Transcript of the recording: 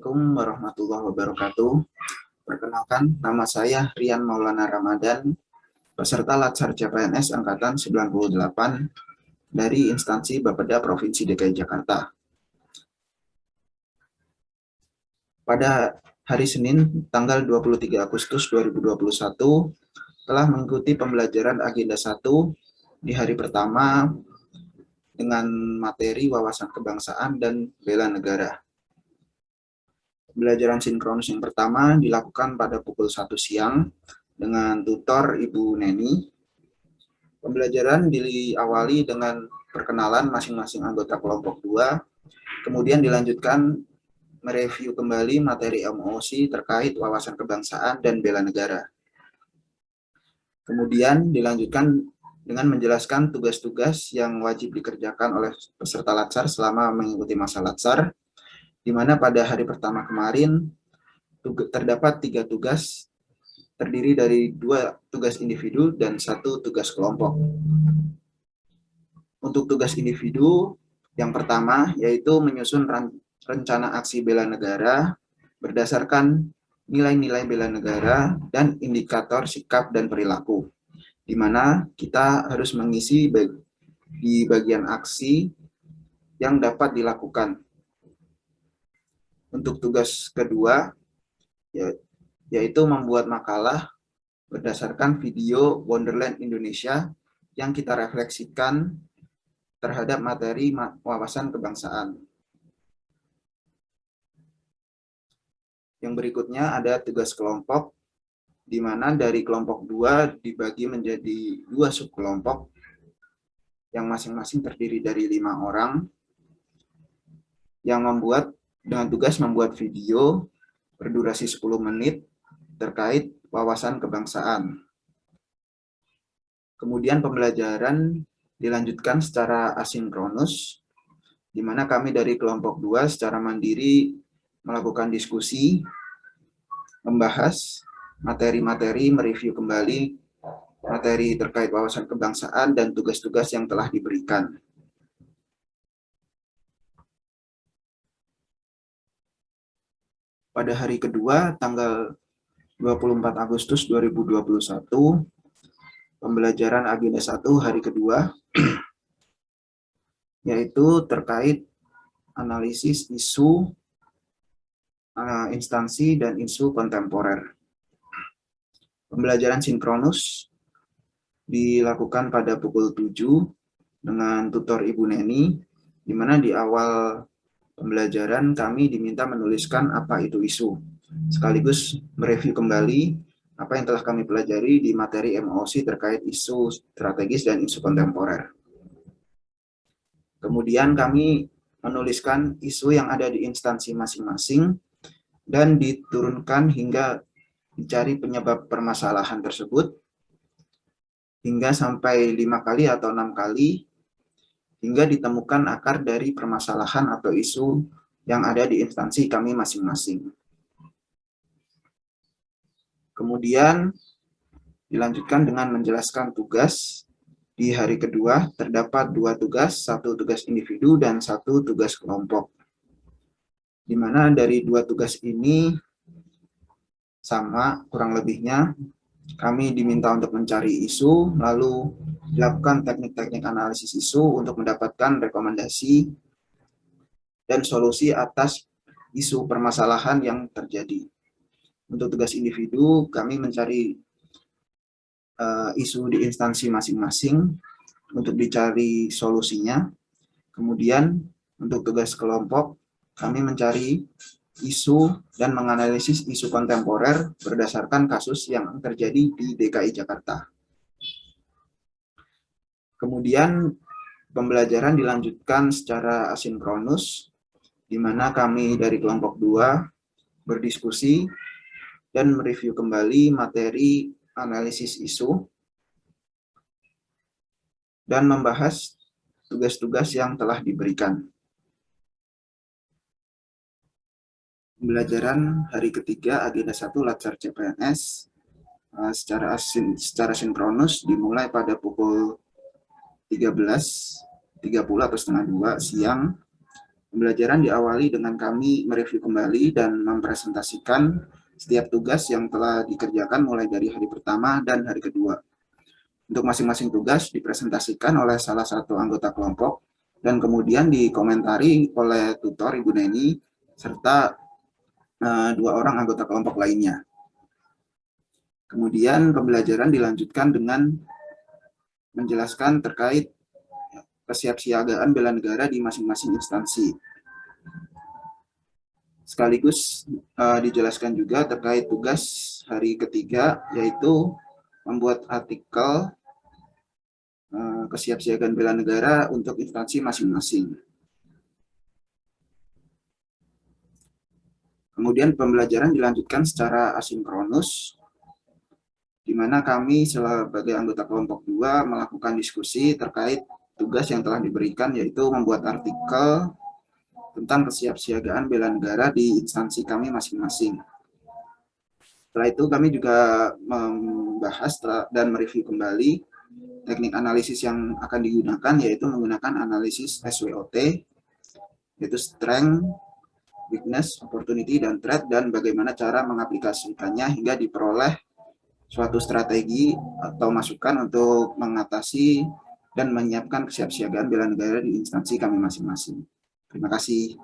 Assalamualaikum warahmatullahi wabarakatuh. Perkenalkan, nama saya Rian Maulana Ramadan, peserta Latsar CPNS Angkatan 98 dari instansi Bapeda Provinsi DKI Jakarta. Pada hari Senin, tanggal 23 Agustus 2021, telah mengikuti pembelajaran agenda 1 di hari pertama dengan materi wawasan kebangsaan dan bela negara. Pembelajaran sinkronus yang pertama dilakukan pada pukul 1 siang dengan tutor Ibu Neni. Pembelajaran diawali dengan perkenalan masing-masing anggota kelompok 2, kemudian dilanjutkan mereview kembali materi MOC terkait wawasan kebangsaan dan bela negara. Kemudian dilanjutkan dengan menjelaskan tugas-tugas yang wajib dikerjakan oleh peserta Latsar selama mengikuti masa Latsar, di mana pada hari pertama kemarin terdapat 3 tugas, terdiri dari 2 tugas individu dan 1 tugas kelompok. Untuk tugas individu, yang pertama yaitu menyusun rencana aksi bela negara berdasarkan nilai-nilai bela negara dan indikator sikap dan perilaku, di mana kita harus mengisi di bagian aksi yang dapat dilakukan. Untuk tugas kedua, yaitu membuat makalah berdasarkan video Wonderland Indonesia yang kita refleksikan terhadap materi wawasan kebangsaan. Yang berikutnya ada tugas kelompok, di mana dari kelompok 2 dibagi menjadi 2 subkelompok yang masing-masing terdiri dari 5 orang yang dengan tugas membuat video berdurasi 10 menit terkait wawasan kebangsaan. Kemudian pembelajaran dilanjutkan secara asinkronus, di mana kami dari kelompok 2 secara mandiri melakukan diskusi, membahas materi-materi, mereview kembali materi terkait wawasan kebangsaan dan tugas-tugas yang telah diberikan. Pada hari kedua, tanggal 24 Agustus 2021, pembelajaran agenda 1 hari kedua, yaitu terkait analisis isu instansi dan isu kontemporer. Pembelajaran sinkronus dilakukan pada pukul 7 dengan tutor Ibu Neni, di mana di awal pembelajaran kami diminta menuliskan apa itu isu, sekaligus mereview kembali apa yang telah kami pelajari di materi MOC terkait isu strategis dan isu kontemporer. Kemudian kami menuliskan isu yang ada di instansi masing-masing dan diturunkan hingga dicari penyebab permasalahan tersebut hingga sampai 5 kali atau 6 kali hingga ditemukan akar dari permasalahan atau isu yang ada di instansi kami masing-masing. Kemudian dilanjutkan dengan menjelaskan tugas. Di hari kedua terdapat 2 tugas, 1 tugas individu dan 1 tugas kelompok. Di mana dari 2 tugas ini sama kurang lebihnya, kami diminta untuk mencari isu, lalu dilakukan teknik-teknik analisis isu untuk mendapatkan rekomendasi dan solusi atas isu permasalahan yang terjadi. Untuk tugas individu, kami mencari isu di instansi masing-masing untuk dicari solusinya. Kemudian untuk tugas kelompok, kami mencari isu dan menganalisis isu kontemporer berdasarkan kasus yang terjadi di DKI Jakarta. Kemudian pembelajaran dilanjutkan secara asinkronus, di mana kami dari kelompok 2 berdiskusi dan mereview kembali materi analisis isu dan membahas tugas-tugas yang telah diberikan. Pembelajaran hari ketiga agenda 1 Latsar CPNS secara sinkronus dimulai pada pukul 13.30 atau setengah 2 siang Pembelajaran diawali dengan kami mereview kembali dan mempresentasikan setiap tugas yang telah dikerjakan mulai dari hari pertama dan hari kedua. Untuk masing-masing tugas dipresentasikan oleh salah satu anggota kelompok dan kemudian dikomentari oleh tutor Ibu Neni serta dua orang anggota kelompok lainnya. Kemudian pembelajaran dilanjutkan dengan menjelaskan terkait kesiapsiagaan bela negara di masing-masing instansi. Sekaligus dijelaskan juga terkait tugas hari ketiga, yaitu membuat artikel kesiapsiagaan bela negara untuk instansi masing-masing. Kemudian pembelajaran dilanjutkan secara asinkronus, di mana kami sebagai anggota kelompok 2 melakukan diskusi terkait tugas yang telah diberikan, yaitu membuat artikel tentang kesiapsiagaan bela negara di instansi kami masing-masing. Setelah itu kami juga membahas dan mereview kembali teknik analisis yang akan digunakan, yaitu menggunakan analisis SWOT, yaitu strength, weakness, opportunity, dan threat, dan bagaimana cara mengaplikasikannya hingga diperoleh suatu strategi atau masukan untuk mengatasi dan menyiapkan kesiapsiagaan bela negara di instansi kami masing-masing. Terima kasih.